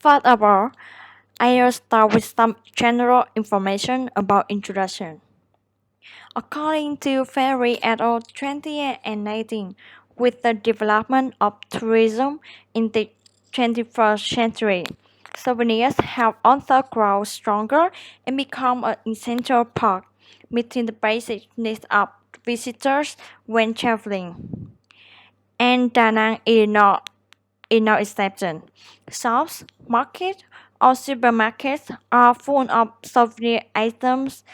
First of all, I'll start with some general information about introduction. According to Ferry et al. 2018, with the development of tourism in the 21st century, souvenirs have also grown stronger and become an essential part, meeting the basic needs of visitors when traveling. And Da Nang is no exception. Shops, markets, or supermarkets are full of souvenir items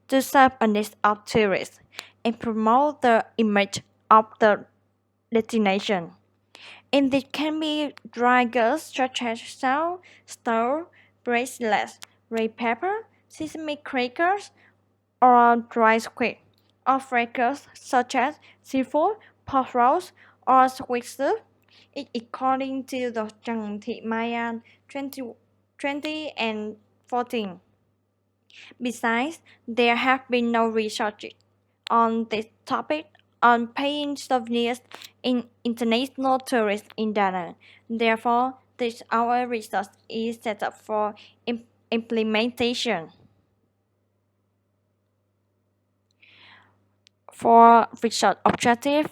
to serve the needs of tourists and promote the image of the destination. And they can be dry goods such as salt, store, bracelets, red pepper, sesame crackers, or dry squid, or fresh goods such as seafood, pork rolls, or squid soup. According to the Trần Thị Mayan 20 and 14. Besides, there have been no research on this topic on paying souvenirs in international tourists in Dana. Therefore, this our research is set up for implementation. For research objective,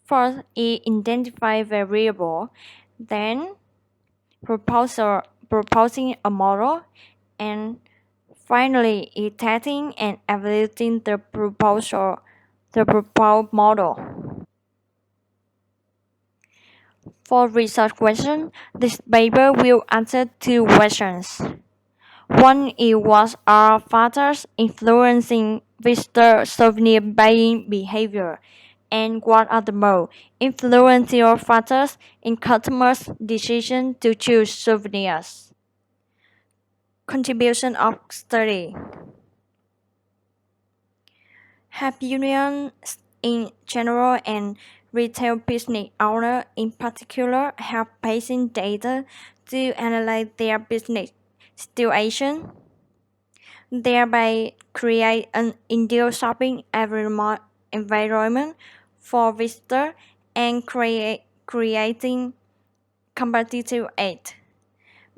first is identify variable, then proposing a model, and finally is testing and evaluating the proposed model. For research question, this paper will answer two questions. One is what are factors influencing visitor souvenir buying behavior, and what are the more influential factors in customers' decision to choose souvenirs. Contribution of study. Have unions in general and retail business owners in particular have patient data to analyze their business situation, thereby create an ideal shopping environment for visitors and creating competitive edge.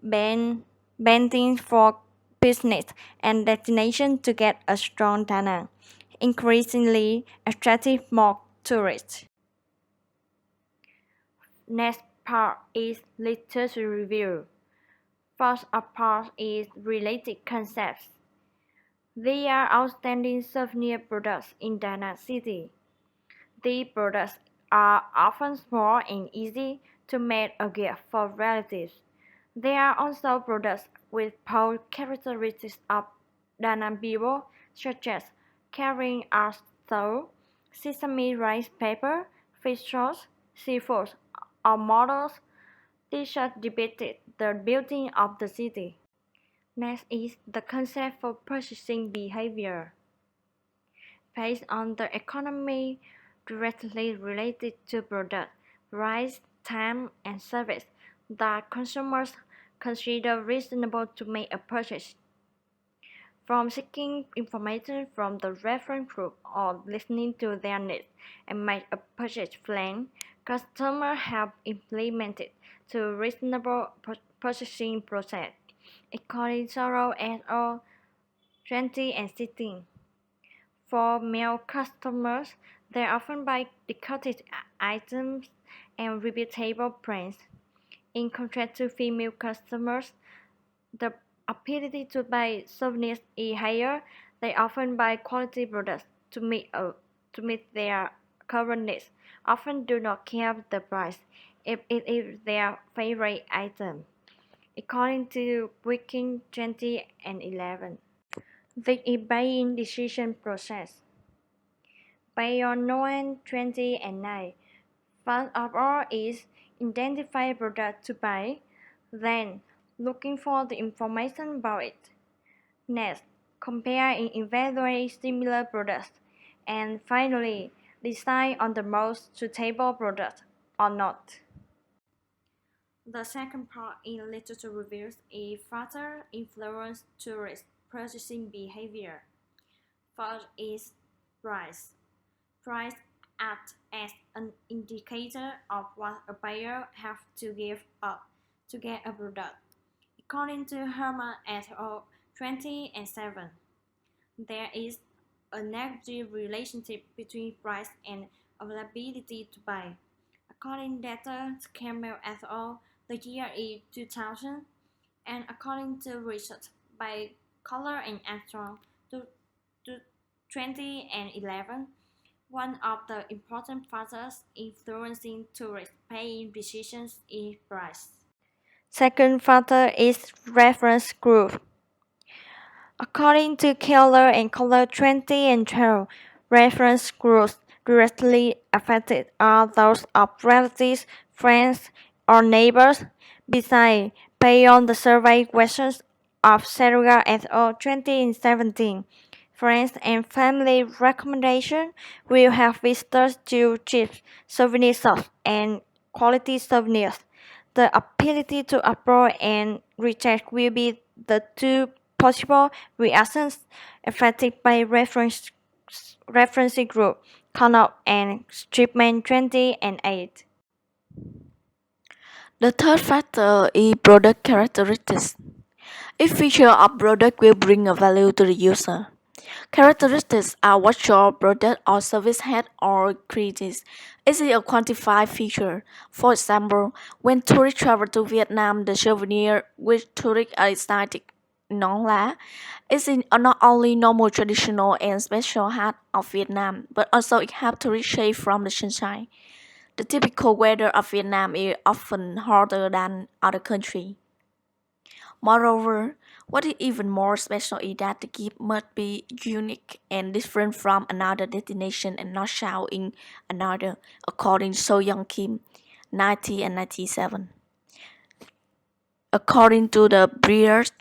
Bending for business and destination to get a strong data, increasingly attractive more tourists. Next part is literature review. First part is related concepts. There are outstanding souvenir products in Da Nang City. These products are often small and easy to make a gift for relatives. There are also products with bold characteristics of Da Nang people, such as carrying art soul, sesame rice paper, fish sauce, seafood, or models. T-shirts depicted the beauty of the city. Next is the concept for purchasing behavior. Based on the economy directly related to product, price, time, and service that consumers consider reasonable to make a purchase. From seeking information from the reference group or listening to their needs and make a purchase plan, customers have implemented to reasonable purchasing process. According to Sorrow et al. 20 and 16. For male customers, they often buy decoded items and repeatable brands. In contrast to female customers, the ability to buy souvenirs is higher. They often buy quality products to meet their current needs, often do not care the price if it is their favorite item. According to Wiking 20 and 11. The buying decision process. Based on Noel 20 and 9, first of all is identify a product to buy, then looking for the information about it. Next, compare and evaluate similar products, and finally, decide on the most suitable product or not. The second part in literature reviews is further influence tourist purchasing behavior. First is price. Price acts as an indicator of what a buyer has to give up to get a product. According to Herman et al. 2007, there is a negative relationship between price and availability to buy. According data to Campbell et al., the year is 2000, and according to research by Collar and Armstrong to 2011, one of the important factors influencing tourist paying decisions is price. Second factor is reference group. According to Keller and Collar 2012, reference groups directly affected are those of relatives, friends, or neighbors. Besides, beyond the survey questions of Serga et al. 2017, friends and family recommendation will have visitors to cheap souvenir shops and quality souvenirs. The ability to approach and reject will be the two possible reactions affected by reference group, Connaught and Stripman 2008. The third factor is product characteristics. Each feature of product will bring a value to the user. Characteristics are what your product or service has or creates. Is it a quantified feature? For example, when tourists travel to Vietnam, the souvenir which tourists are excited nón lá is not only normal, traditional, and special hat of Vietnam, but also it helps tourists shade from the sunshine. The typical weather of Vietnam is often hotter than other countries. Moreover, what is even more special is that the gift must be unique and different from another destination and not shown in another, according to So Young Kim, 90 and 97. According to the Breers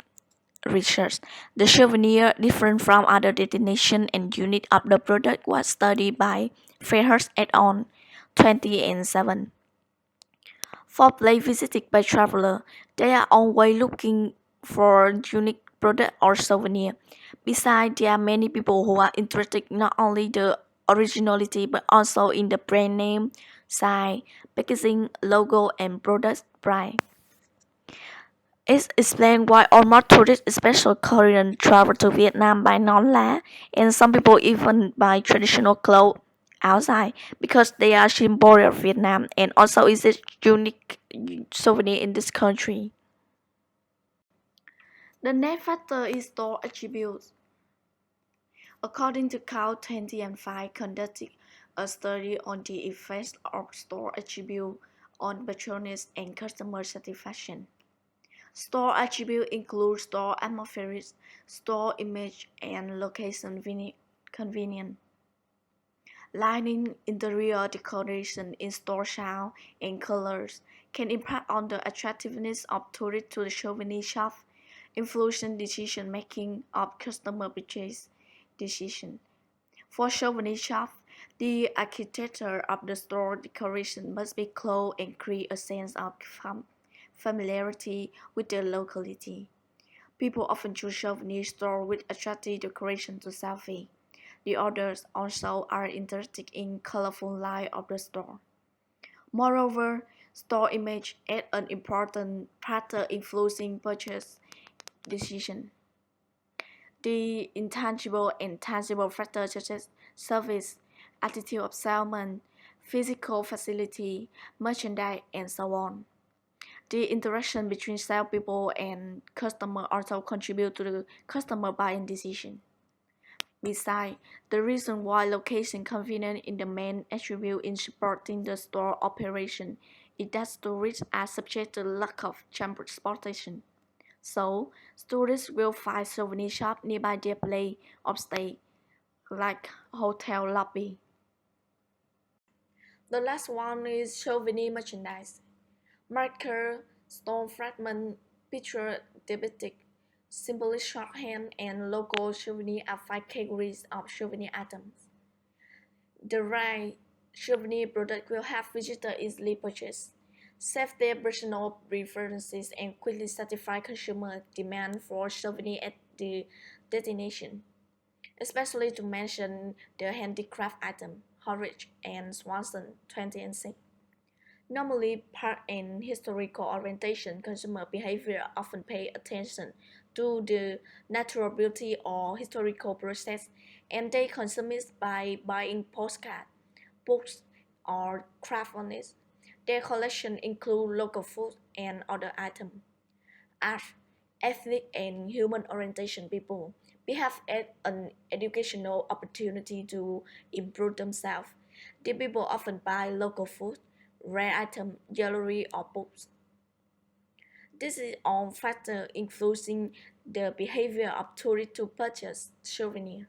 research, the souvenir different from other destination and unit of the product was studied by Fairhurst et al. 2007. For place visited by traveler, they are always looking for unique product or souvenir. Besides, there are many people who are interested not only the originality but also in the brand name, size, packaging, logo, and product price. It explains why almost tourists, especially Korean, travel to Vietnam by non-la, and some people even buy traditional clothes outside because they are symbol of Vietnam and also is a unique souvenir in this country. The next factor is store attributes. According to Cow 2005 conducted a study on the effects of store attribute on patrons and customer satisfaction. Store attributes include store atmosphere, store image, and location convenience. Lighting, interior decoration, in-store sound, and colors can impact on the attractiveness of tourists to the souvenir shop, influencing decision-making of customer purchase decision. For souvenir shop, the architecture of the store decoration must be close and create a sense of familiarity with the locality. People often choose souvenir store with attractive decoration to selfie. The others also are interested in colorful light of the store. Moreover, store image adds an important factor influencing purchase decision. The intangible and tangible factors such as service, attitude of salesman, physical facility, merchandise, and so on. The interaction between salespeople and customer also contribute to the customer buying decision. Besides, the reason why location convenience is the main attribute in supporting the store operation is that tourists are subject to lack of transportation. So, tourists will find souvenir shops nearby their place of stay, like hotel lobby. The last one is souvenir merchandise. Marker, stone fragment, picture diptych, symbolic shorthand, and logo souvenir are 5 categories of souvenir items. The right souvenir product will help visitors easily purchase, save their personal preferences, and quickly satisfy consumer demand for souvenir at the destination. Especially to mention the handicraft item, Horrich and Swanson 2006. Normally, park and historical orientation consumer behavior often pay attention to the natural beauty or historical process, and they consume it by buying postcards, books, or craft on it. Their collection include local food and other items. Art, ethnic, and human orientation people behave as an educational opportunity to improve themselves. The people often buy local food, rare items, jewelry, or books. This is all factor influencing the behavior of tourists to purchase souvenirs.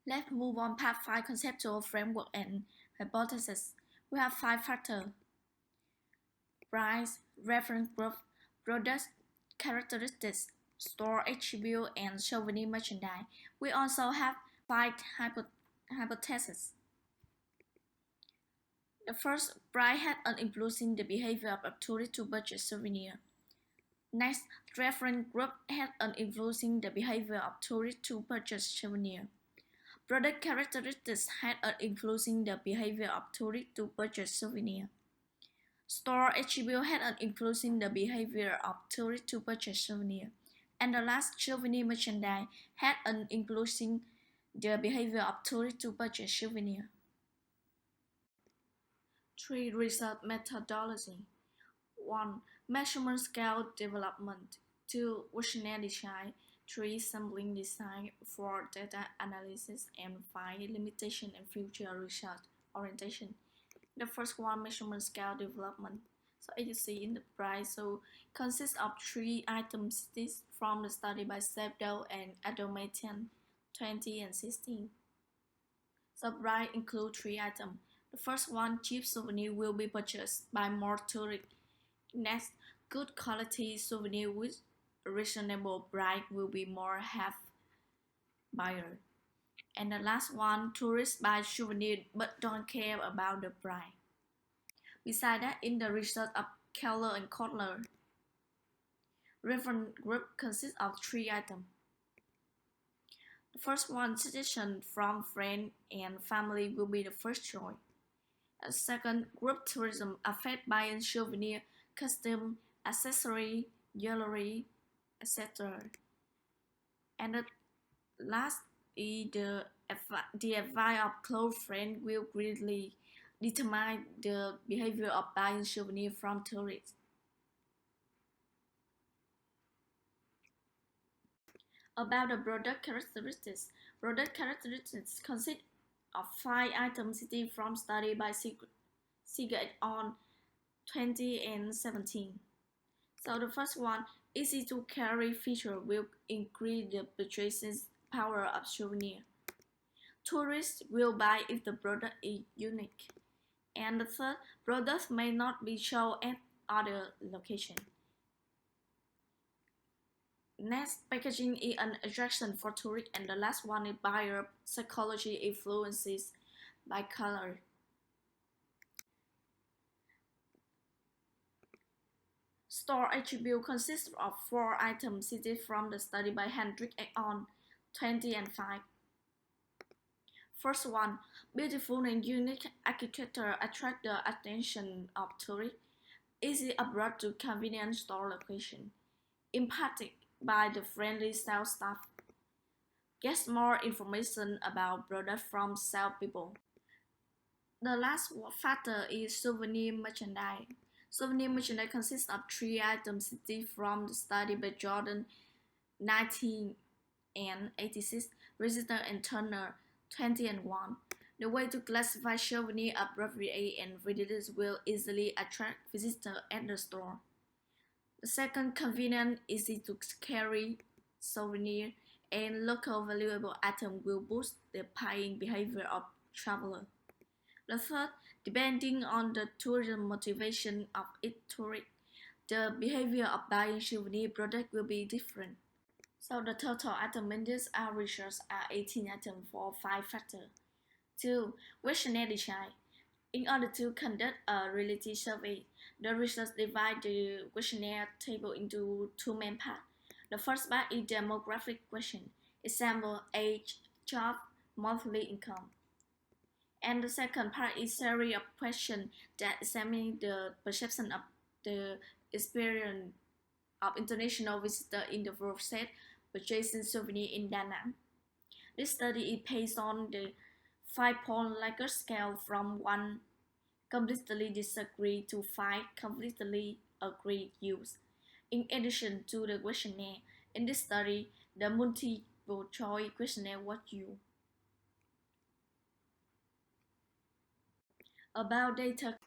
Let's move on part 5 conceptual framework and hypothesis. We have 5 factors: price, reference group, product characteristics, store attribute, and souvenir merchandise. We also have 5 hypotheses. The first, price had an influence in the behavior of tourists to purchase souvenirs. Next, reference group had an influence in the behavior of tourists to purchase souvenirs. Product characteristics had an influence in the behavior of tourists to purchase souvenirs. Store attribute had an influence in the behavior of tourists to purchase souvenirs. And the last, souvenir merchandise had an influence in the behavior of tourists to purchase souvenirs. 3. Research methodology. 1. Measurement scale development. 2. Questionnaire design. 3. Sampling design. 4. Data analysis. And 5. Limitation and future research orientation. The first one, measurement scale development. So as you see in the price, so consists of 3 items from the study by Sebdo and Adomatian 2016. So price include 3 items. The first one, cheap souvenir will be purchased by more tourists. Next, good quality souvenir with reasonable price will be more have buyer. And the last one, tourists buy souvenir but don't care about the price. Besides that, in the research of Keller and Kotler, reference group consists of 3 items. The first one, suggestion from friends and family will be the first choice. A second, group tourism affected by souvenir, costume, accessory, jewelry, etc. And the last is the advice of close friends will greatly determine the behavior of buying souvenirs from tourists. About the product characteristics. Product characteristics consist of 5 items cited from study by Seeger et al. 2017. So the first one, easy to carry feature will increase the purchasing power of souvenir. Tourists will buy if the product is unique. And the third, products may not be shown at other locations. Next, packaging is an attraction for tourists, and the last one is buyer psychology influences by color. Store attribute consists of 4 items cited from the study by Hendrick et al. 2005. First one, beautiful and unique architecture attract the attention of tourists. Easy approach to convenient store location. Impacted by the friendly sales staff. Get more information about products from salespeople. The last factor is souvenir merchandise. Souvenir merchandise consists of 3 items cited from the study by Jordan 1986, Register and Turner 2001. The way to classify souvenir appropriately and readily will easily attract visitors at the store. The second, convenient, easy to carry souvenir and local valuable item will boost the buying behavior of travelers. The third, depending on the tourism motivation of each tourist, the behavior of buying souvenir product will be different. So the total item index our research are 18 items for 5 factors. 2. Questionnaire design. In order to conduct a reality survey, the research divide the questionnaire table into 2 main parts. The first part is demographic question, example age, job, monthly income. And the second part is series of questions that examine the perception of the experience of international visitors in the process purchasing souvenir in Da Nang. This study is based on the 5-point Likert scale from 1 completely disagree to 5 completely agree use. In addition to the questionnaire, in this study, the multiple choice questionnaire was used. About data.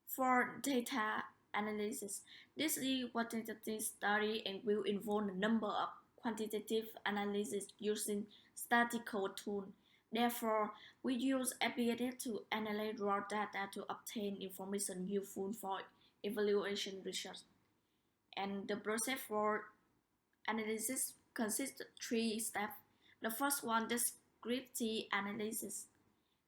For data analysis, this is a quantitative study and will involve a number of quantitative analysis using statistical tools. Therefore, we use FBA to analyze raw data to obtain information useful for evaluation research. And the process for analysis consists of 3 steps. The first one, descriptive analysis,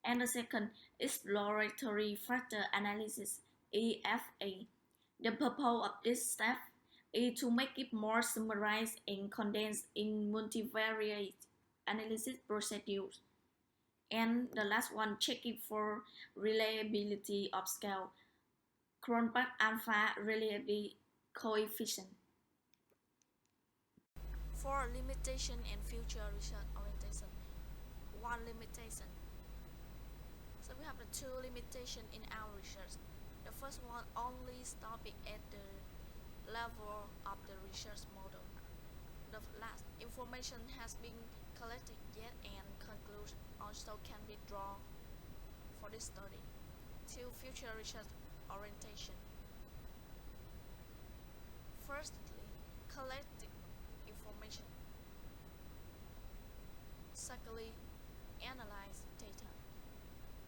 and the second, exploratory factor analysis, EFA. The purpose of this step is to make it more summarized and condensed in multivariate analysis procedures. And the last one, checking for reliability of scale, Cronbach alpha reliability coefficient. For limitation and future research orientation. One limitation. So we have the 2 limitations in our research. The first one, only stopping at the level of the research model. The last, information has been collected yet and conclusion also can be drawn for this study. 2. Future research orientation. Firstly, collect information. Secondly, analyze data.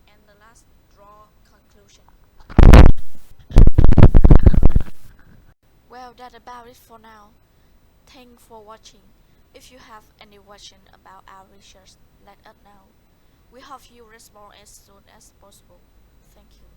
And the last, draw conclusion. Well, that's about it for now. Thanks for watching. If you have any question about our research, let us know. We hope you respond as soon as possible. Thank you.